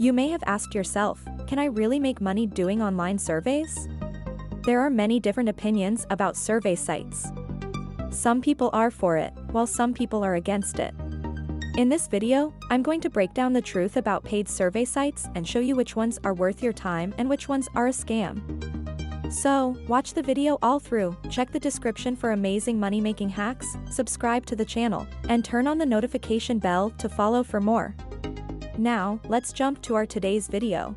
You may have asked yourself, can I really make money doing online surveys? There are many different opinions about survey sites. Some people are for it, while some people are against it. In this video, I'm going to break down the truth about paid survey sites and show you which ones are worth your time and which ones are a scam. So, watch the video all through, check the description for amazing money-making hacks, subscribe to the channel, and turn on the notification bell to follow for more. Now, let's jump to our today's video.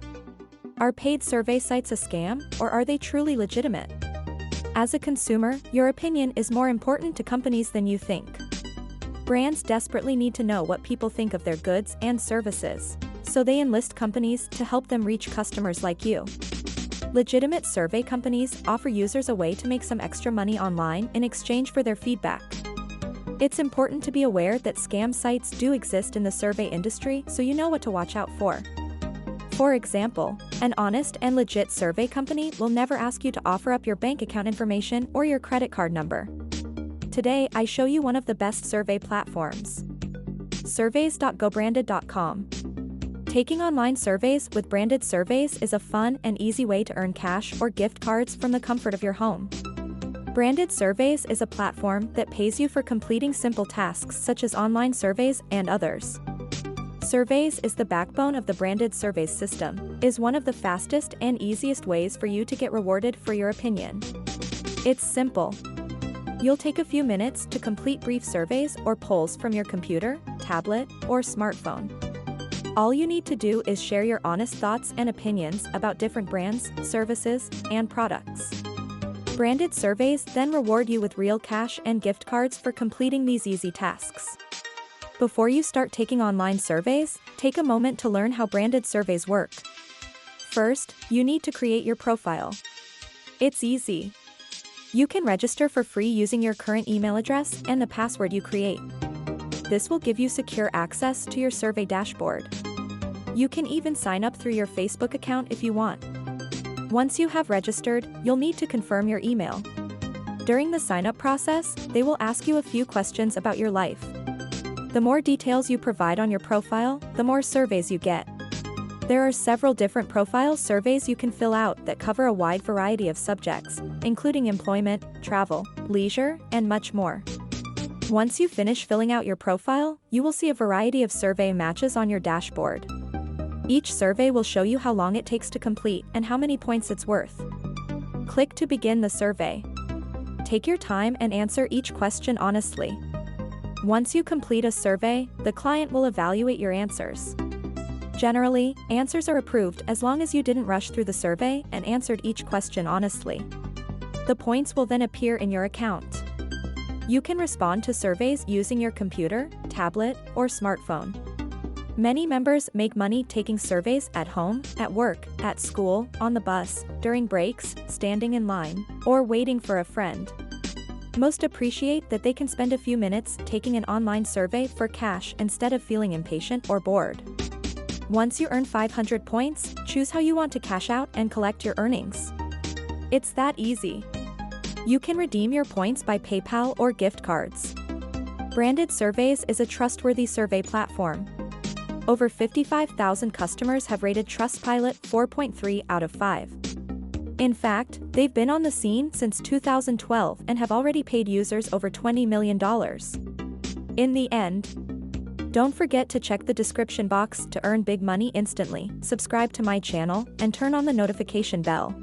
Are paid survey sites a scam, or are they truly legitimate? As a consumer, your opinion is more important to companies than you think. Brands desperately need to know what people think of their goods and services, so they enlist companies to help them reach customers like you. Legitimate survey companies offer users a way to make some extra money online in exchange for their feedback. It's important to be aware that scam sites do exist in the survey industry, so you know what to watch out for. For example, an honest and legit survey company will never ask you to offer up your bank account information or your credit card number. Today, I show you one of the best survey platforms. Surveys.gobranded.com. Taking online surveys with Branded Surveys is a fun and easy way to earn cash or gift cards from the comfort of your home. Branded Surveys is a platform that pays you for completing simple tasks such as online surveys and others. Surveys is the backbone of the Branded Surveys system, is one of the fastest and easiest ways for you to get rewarded for your opinion. It's simple. You'll take a few minutes to complete brief surveys or polls from your computer, tablet, or smartphone. All you need to do is share your honest thoughts and opinions about different brands, services, and products. Branded Surveys then reward you with real cash and gift cards for completing these easy tasks. Before you start taking online surveys, take a moment to learn how Branded Surveys work. First, you need to create your profile. It's easy. You can register for free using your current email address and the password you create. This will give you secure access to your survey dashboard. You can even sign up through your Facebook account if you want. Once you have registered, you'll need to confirm your email. During the sign-up process, they will ask you a few questions about your life. The more details you provide on your profile, the more surveys you get. There are several different profile surveys you can fill out that cover a wide variety of subjects, including employment, travel, leisure, and much more. Once you finish filling out your profile, you will see a variety of survey matches on your dashboard. Each survey will show you how long it takes to complete and how many points it's worth. Click to begin the survey. Take your time and answer each question honestly. Once you complete a survey, the client will evaluate your answers. Generally, answers are approved as long as you didn't rush through the survey and answered each question honestly. The points will then appear in your account. You can respond to surveys using your computer, tablet, or smartphone. Many members make money taking surveys at home, at work, at school, on the bus, during breaks, standing in line, or waiting for a friend. Most appreciate that they can spend a few minutes taking an online survey for cash instead of feeling impatient or bored. Once you earn 500 points, choose how you want to cash out and collect your earnings. It's that easy. You can redeem your points by PayPal or gift cards. Branded Surveys is a trustworthy survey platform. Over 55,000 customers have rated Trustpilot 4.3 out of 5. In fact, they've been on the scene since 2012 and have already paid users over $20 million. In the end, don't forget to check the description box to earn big money instantly, subscribe to my channel, and turn on the notification bell.